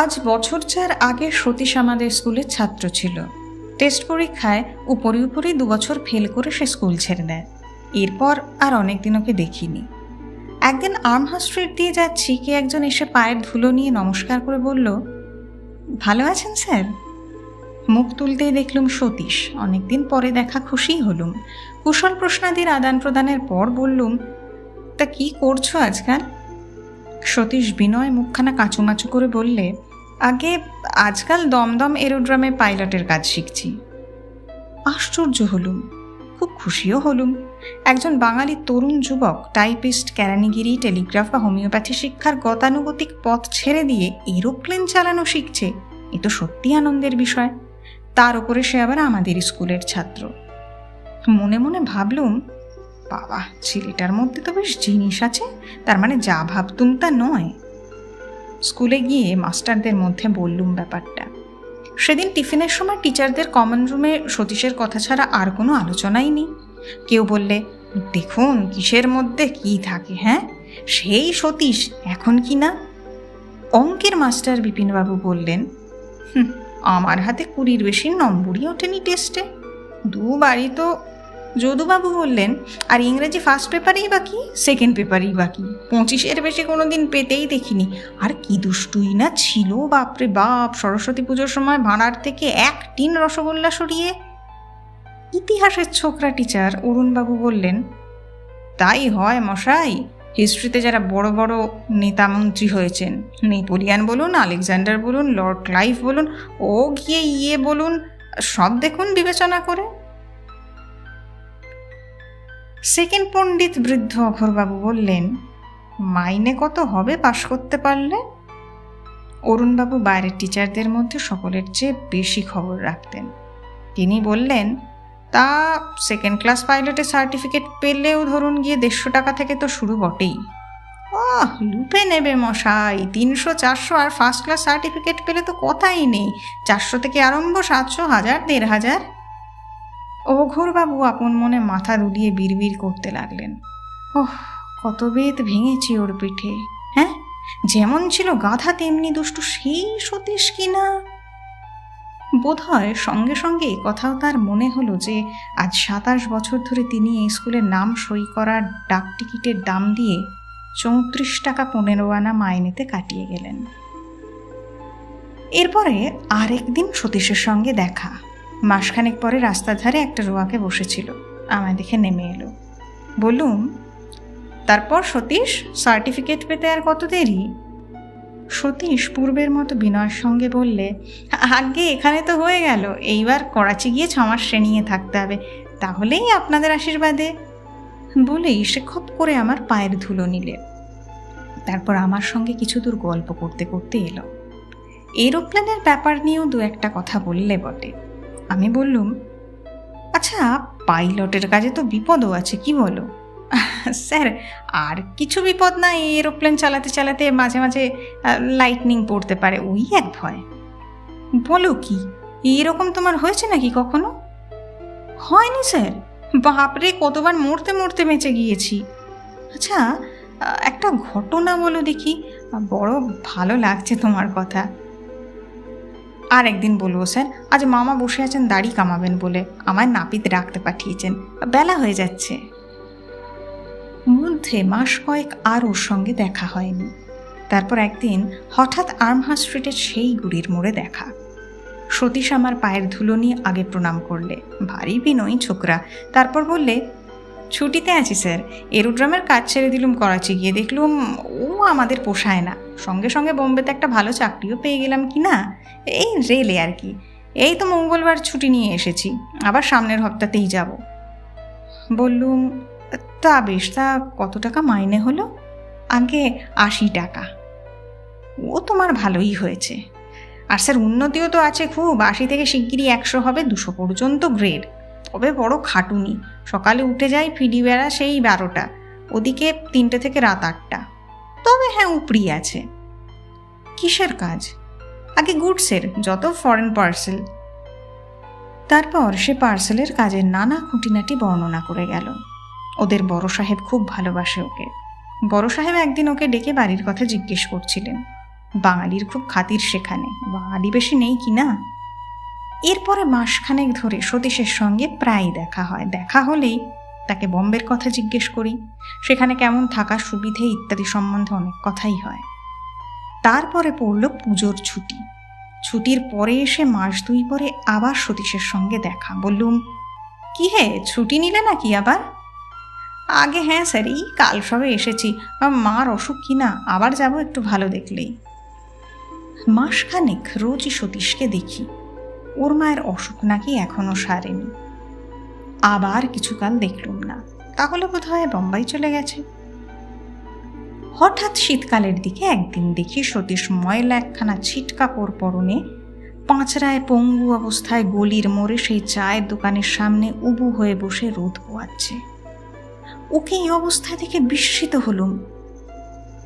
আজ বছর 4 আগে সতীশ আমাদের স্কুলের ছাত্র ছিল। টেস্ট পরীক্ষায় উপরে 2 বছর ফেল করে সে স্কুল ছেড়ে দেয়। এরপর আর অনেকদিন ওকে দেখিনি। একদিন আর্মহার্স্ট স্ট্রিট দিয়ে যাচ্ছি, কে একজন এসে পায়ের ধুলো নিয়ে নমস্কার করে বলল, ভালো আছেন স্যার? মুখ তুলতেই দেখলুম সতীশ। অনেকদিন পরে দেখা, খুশি হলুম। কুশল প্রশ্নাদির আদান প্রদানের পর বললুম, তা কি করছো আজকাল? সতীশ বিনয় মুখখানা কাঁচুমাচু করে বললে, আগে আজকাল দমদম এরোড্রামে পাইলটের কাজ শিখছি। আশ্চর্য হলুম, খুব খুশিও হলুম। একজন বাঙালি তরুণ যুবক টাইপিস্ট, কেরানিগিরি, টেলিগ্রাফ বা হোমিওপ্যাথি শিক্ষার গতানুগতিক পথ ছেড়ে দিয়ে এরোপ্লেন চালানো শিখছে, এ তো সত্যি আনন্দের বিষয়। তার উপরে সে আবার আমাদের স্কুলের ছাত্র। মনে মনে ভাবলুম, বাবা, ছেলেটার মধ্যে তো বেশ জিনিস আছে, তার মানে যা ভাবতুম তা নয়। স্কুলে গিয়ে মাস্টারদের মধ্যে বললুম ব্যাপারটা। সেদিন টিফিনের সময় টিচারদের কমন রুমে সতীশের কথা ছাড়া আর কোনো আলোচনাই নেই। কেউ বললে, দেখুন কিসের মধ্যে কি থাকে, হ্যাঁ সেই সতীশ এখন কি না। অঙ্কের মাস্টার বিপিনবাবু বললেন, আমার হাতে 20-র বেশি নম্বরই ওঠেনি টেস্টে, 2 বারই তো। যদুবাবু বললেন, আর ইংরেজি ফার্স্ট পেপারেই বা কি, সেকেন্ড পেপারেই বা কি, 25-এর বেশি কোনো দিন পেতেই দেখিনি। আর কি দুষ্টুই না ছিল, বাপরে বাপ! সরস্বতী পুজোর সময় ভাঁড়ার থেকে 1 টিন রসগোল্লা সরিয়ে। ইতিহাসের ছোকরা টিচার অরুণবাবু বললেন, তাই হয় মশাই, হিস্ট্রিতে যারা বড় বড় নেতা মন্ত্রী হয়েছেন, নেপোলিয়ান বলুন, আলেকজান্ডার বলুন, লর্ড ক্লাইভ বলুন, ও গিয়ে বলুন, সব দেখুন বিবেচনা করে। সেকেন্ড পণ্ডিত বৃদ্ধ অঘোরবাবু বললেন, মাইনে কত হবে পাশ করতে পারলে? অরুণবাবু বাইরের টিচারদের মধ্যে সকলের চেয়ে বেশি খবর রাখতেন। তিনি বললেন, তা সেকেন্ড ক্লাস পাইলটের সার্টিফিকেট পেলেও ধরুন গিয়ে 150 টাকা থেকে তো শুরু বটেই। লুপে নেবে মশাই, 300, 400, আর ফার্স্ট ক্লাস সার্টিফিকেট পেলে তো কথাই নেই, 400 থেকে আরম্ভ, 700, 1000, 1500। অঘোরবাবু আপন মনে মাথা দুলিয়ে বিড়বিড় করতে লাগলেন, কত বেদ ভেঙেছি ওর পিঠে। হ্যাঁ, যেমন ছিল গাধা তেমনি দুষ্টু সেই সতীশ কিনা। বোধহয় সঙ্গে সঙ্গে কথাও তার মনে হলো যে আজ 27 বছর ধরে তিনি এই স্কুলের নাম সই করার ডাক টিকিটের দাম দিয়ে 34 টাকা 15 আনা মাইনেতে কাটিয়ে গেলেন। এরপরে আরেকদিন সতীশের সঙ্গে দেখা। মাসখানেক পরে রাস্তার ধারে একটা রোয়াকে বসেছিল, আমায় দেখে নেমে এলো। বললুম, তারপর সতীশ, সার্টিফিকেট পেতে আর কত দেরি? সতীশ পূর্বের মতো বিনয়ের সঙ্গে বললে, আগে এখানে তো হয়ে গেল, এইবার করাচি গিয়ে 6 মাস ট্রেনিংয়ে থাকতে হবে, তাহলেই আপনাদের আশীর্বাদে। বলেই সে খপ করে আমার পায়ের ধুলো নিলে। তারপর আমার সঙ্গে কিছু দূর গল্প করতে করতে এলো। এরোপ্লেনের ব্যাপার নিয়েও 2-একটা কথা বললে বটে। আমি বললুম, আচ্ছা, পাইলটের কাজে তো বিপদও আছে, কি বলো? স্যার, আর কিছু বিপদ না, এরোপ্লেন চালাতে চালাতে মাঝে মাঝে লাইটনিং পড়তে পারে, ওই এক ভয়। বলো কি, এরকম তোমার হয়েছে নাকি কখনো? হয়নি স্যার, বাপরে, কতবার মরতে মরতে বেঁচে গিয়েছি। আচ্ছা, একটা ঘটনা বলো দেখি, বড় ভালো লাগছে তোমার কথা। আর একদিন বলবো স্যার, আজ মামা বসে আছেন দাড়ি কামাবেন বলে, আমায় নাপিত রাখতে পাঠিয়েছেন, বেলা হয়ে যাচ্ছে। মধ্যে মাস কয়েক আর ওর সঙ্গে দেখা হয়নি। তারপর একদিন হঠাৎ আর্মহার্স্ট স্ট্রিটের সেই গুড়ির মোড়ে দেখা। সতীশ আমার পায়ের ধুলো নিয়ে আগে প্রণাম করলে, ভারী বিনয়ী ছোকরা। তারপর বললে, ছুটিতে আছি স্যার, এরোড্রামের কাজ ছেড়ে দিলুম করাচি গিয়ে, দেখলুম ও আমাদের পোষায় না, সঙ্গে সঙ্গে বোম্বেতে একটা ভালো চাকরিও পেয়ে গেলাম কি না, এই রেলে আর কি। এই তো মঙ্গলবার ছুটি নিয়ে এসেছি, আবার সামনের হপ্তাতেই যাব। বললুম, তা বেশ, তা কত টাকা মাইনে হলো? আগে 80 টাকা। ও তোমার ভালোই হয়েছে। আর স্যার উন্নতিও তো আছে খুব, 80 থেকে শিগগিরই 100 হবে, 200 পর্যন্ত গ্রেড। তবে বড় খাটুনি, সকালে উঠে যাই ফিডি বেড়া সেই 12টা, ওদিকে 3টে থেকে রাত 8টা। তবে হ্যাঁ, উপরি আছে। কিসের কাজ? আগে গুডসের, যত ফরেন পার্সেল। তারপর সে পার্সেলের কাজের নানা খুঁটিনাটি বর্ণনা করে গেল। ওদের বড় সাহেব খুব ভালোবাসে ওকে। বড় সাহেব একদিন ওকে ডেকে বাড়ির কথা জিজ্ঞেস করছিলেন। বাঙালির খুব খাতির সেখানে, বাঙালি বেশি নেই কি না। এরপরে মাসখানেক ধরে সতীশের সঙ্গে প্রায় দেখা হয়। দেখা হলেই তাকে বম্বের কথা জিজ্ঞেস করি, সেখানে কেমন থাকার সুবিধে ইত্যাদি সম্বন্ধে অনেক কথাই হয়। তারপরে পড়ল পুজোর ছুটি। ছুটির পরে এসে মাস 2 পরে আবার সতীশের সঙ্গে দেখা। বললুম, কি হে, ছুটি নিলে নাকি আবার? আগে হ্যাঁ স্যার, এই কাল সবে এসেছি, মার অসুখ কিনা, আবার যাব একটু ভালো দেখলেই। মাসখানেক রোজই সতীশকে দেখি। ওর মায়ের অসুখ নাকি এখনো সারেনি। আবার কিছুকাল দেখলুম না, তাহলে বোধহয় বোম্বাই চলে গেছে। হঠাৎ শীতকালের দিকে একদিন দেখি সতীশ ময়লা একখানা ছিটকাপড় পরনে পাঁচরায় পঙ্গু অবস্থায় গলির মোড়ে সেই চায়ের দোকানের সামনে উবু হয়ে বসে রোদ পোয়াচ্ছে। ওকে এই অবস্থা দেখে বিস্মিত হলুম।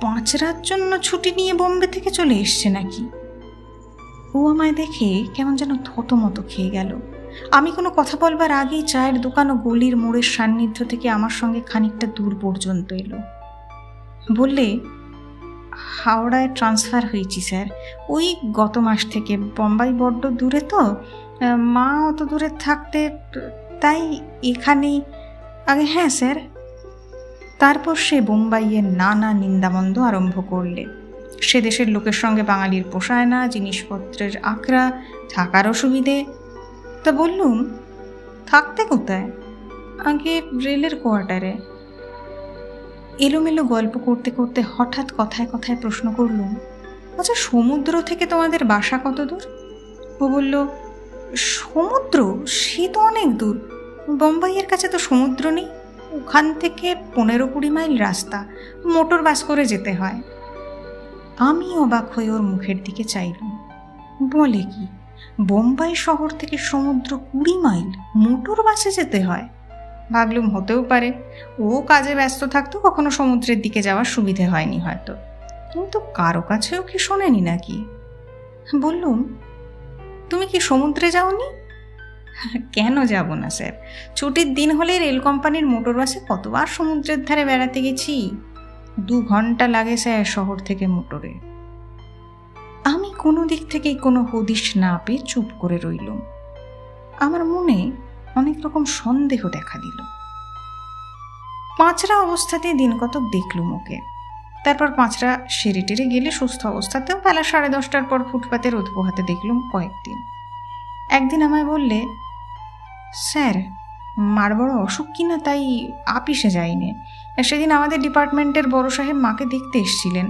পাঁচরার জন্য ছুটি নিয়ে বোম্বে থেকে চলে এসছে নাকি? ও আমায় দেখে কেমন যেন থতমত খেয়ে গেল। আমি কোনো কথা বলবার আগেই চায়ের দোকান ও গলির মোড়ের সান্নিধ্য থেকে আমার সঙ্গে খানিকটা দূর পর্যন্ত এলো। বললে, হাওড়ায় ট্রান্সফার হয়েছি স্যার, ওই গত মাস থেকে। বোম্বাই বড্ড দূরে তো, মা অত দূরে থাকতে, তাই এখানেই আগে। হ্যাঁ স্যার। তারপর সে বোম্বাইয়ের নানা নিন্দামন্দ আরম্ভ করলে। সে দেশের লোকের সঙ্গে বাঙালির পোষায় না, জিনিসপত্রের আঁকড়া, থাকার অসুবিধে। তা বললুম, থাকতে কোথায়? আগে রেলের কোয়ার্টারে। এলোমেলো গল্প করতে করতে হঠাৎ কথায় কথায় প্রশ্ন করলুম, আচ্ছা সমুদ্র থেকে তোমাদের বাসা কত দূর? ও বলল, সমুদ্র? সে তো অনেক দূর, বোম্বাইয়ের কাছে তো সমুদ্র নেই। ওখান থেকে 15-20 মাইল রাস্তা, মোটর বাস করে যেতে হয়। আমি অবাক হয়ে ওর মুখের দিকে চাইলুম। বলে কি, বোম্বাই শহর থেকে সমুদ্র 20 মাইল মোটর বাসে যেতে হয়? ভাবলুম হতেও পারে, ও কাজে ব্যস্ত থাকতো, কখনো সমুদ্রের দিকে যাওয়ার সুবিধে হয়নি হয়তো, কিন্তু কারো কাছেও কি শোনেনি নাকি। বললুম, তুমি কি সমুদ্রে যাওনি? কেন যাব না স্যার, ছুটির দিন হলে রেল কোম্পানির মোটর বাসে কতবার সমুদ্রের ধারে বেড়াতে গেছি। 2 ঘন্টা লাগে স্যার শহর থেকে মোটরে। আমি কোনো দিক থেকেই কোনো হদিশ না পেয়ে চুপ করে রইলুম। আমার মনে অনেক রকম সন্দেহ দেখা দিল। পাঁচরা অবস্থাতে দিন কতক দেখলুম ওকে। তারপর পাঁচরা সেরে টেরে গেলে সুস্থ অবস্থাতেও বেলা 10:30টার পর ফুটপাতে রোদ পোহাতে দেখলুম কয়েকদিন। একদিন আমায় বললে, স্যার মার বড় অসুখ কিনা, তাই আপিসে যাইনি। সেদিন আমাদের ডিপার্টমেন্টের বড় সাহেব মাকে দেখতে এসেছিলেন।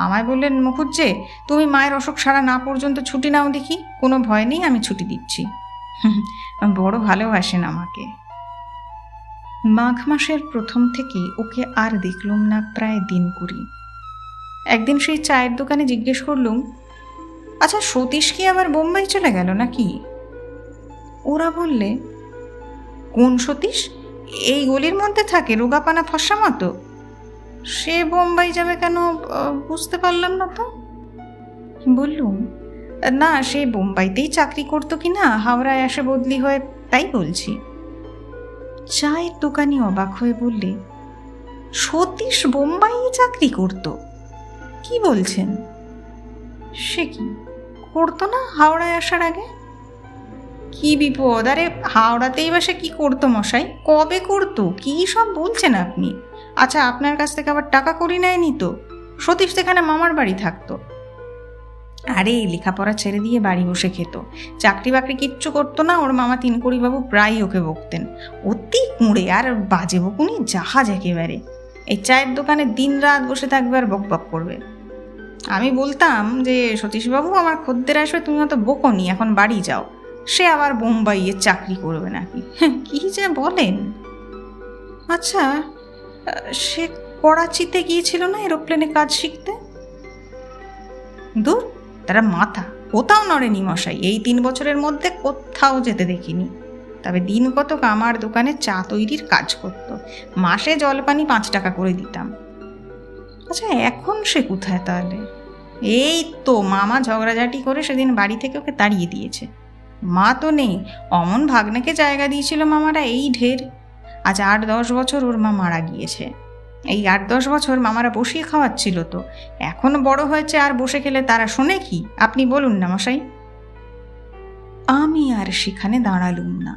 আমায় বললেন, মুখুজ্জে, তুমি মায়ের অসুখ সারা না পর্যন্ত ছুটি নাও দেখি, কোনো ভয় নেই, আমি ছুটি দিচ্ছি। বড় ভালোবাসেন আমাকে। মাঘ মাসের প্রথম থেকে ওকে আর দেখলুম না প্রায় দিন 20। একদিন সেই চায়ের দোকানে জিজ্ঞেস করলুম, আচ্ছা সতীশ কি আবার বোম্বাই চলে গেল নাকি? ওরা বললে, কোন সতীশ? এই গলির মধ্যে থাকে, রোগাপানা ফসা মতো। সে বোম্বাই যাবে কেন বুঝতে পারলাম না তো। বললুম, না সে বোম্বাইতেই চাকরি করতো কিনা, হাওড়ায় আসে বদলি হয়ে, তাই বলছি। চায়ের দোকানি অবাক হয়ে বললে, সতীশ বোম্বাইয়ে চাকরি করত? কি বলছেন? সে কি করতো না হাওড়ায় আসার আগে? কি বিপদ! আরে হাওড়াতেই বা সে কি করতো মশাই? কবে করতো? কি সব বলছেন আপনি? আচ্ছা আপনার কাছ থেকে আবার টাকা করি নেয়নি তো? সতীশ সেখানে মামার বাড়ি থাকতো। আরে লেখাপড়া ছেড়ে দিয়ে বাড়ি বসে খেত, চাকরি বাকরি কিচ্ছু করতো না। ওর মামা তিনকড়িবাবু প্রায়ই ওকে বকতেন, অতি কুঁড়ে আর বাজে বকুনি জাহাজ একেবারে। এই চায়ের দোকানে দিন রাত বসে থাকবে আর বক বক করবে। আমি বলতাম যে, সতীশবাবু আমার খদ্দের আসবে, তুমি অত বকনি, এখন বাড়ি যাও। সে আবার বোম্বাইয়ে চাকরি করবে নাকি? কি যে বলেন। আচ্ছা সে করাচিতে গিয়েছিল না এরোপ্লেনে কাজ শিখতে? দূর, তারা মাথা কোথাও নড়েনি মশাই। এই 3 বছরের মধ্যে কোথাও যেতে দেখিনি। তবে দিন কতক আমার দোকানে চা তৈরির কাজ করতো, মাসে জলপানি 5 টাকা করে দিতাম। আচ্ছা এখন সে কোথায় তাহলে? এই তো মামা ঝগড়াঝাটি করে সেদিন বাড়ি থেকে ওকে তাড়িয়ে দিয়েছে। মা তো নেই, অমন ভাগ্নেকে জায়গা দিয়েছিল মামারা, এই ঢের। আজ 8-10 বছর ওর মা মারা গিয়েছে। এই 8-10 বছর মামারা বসিয়ে খাওয়াচ্ছিল, তো এখন বড় হয়েছে আর বসে খেলে তারা শোনে কি? আপনি বলুন না মশাই। আমি আর সেখানে দাঁড়ালুম না।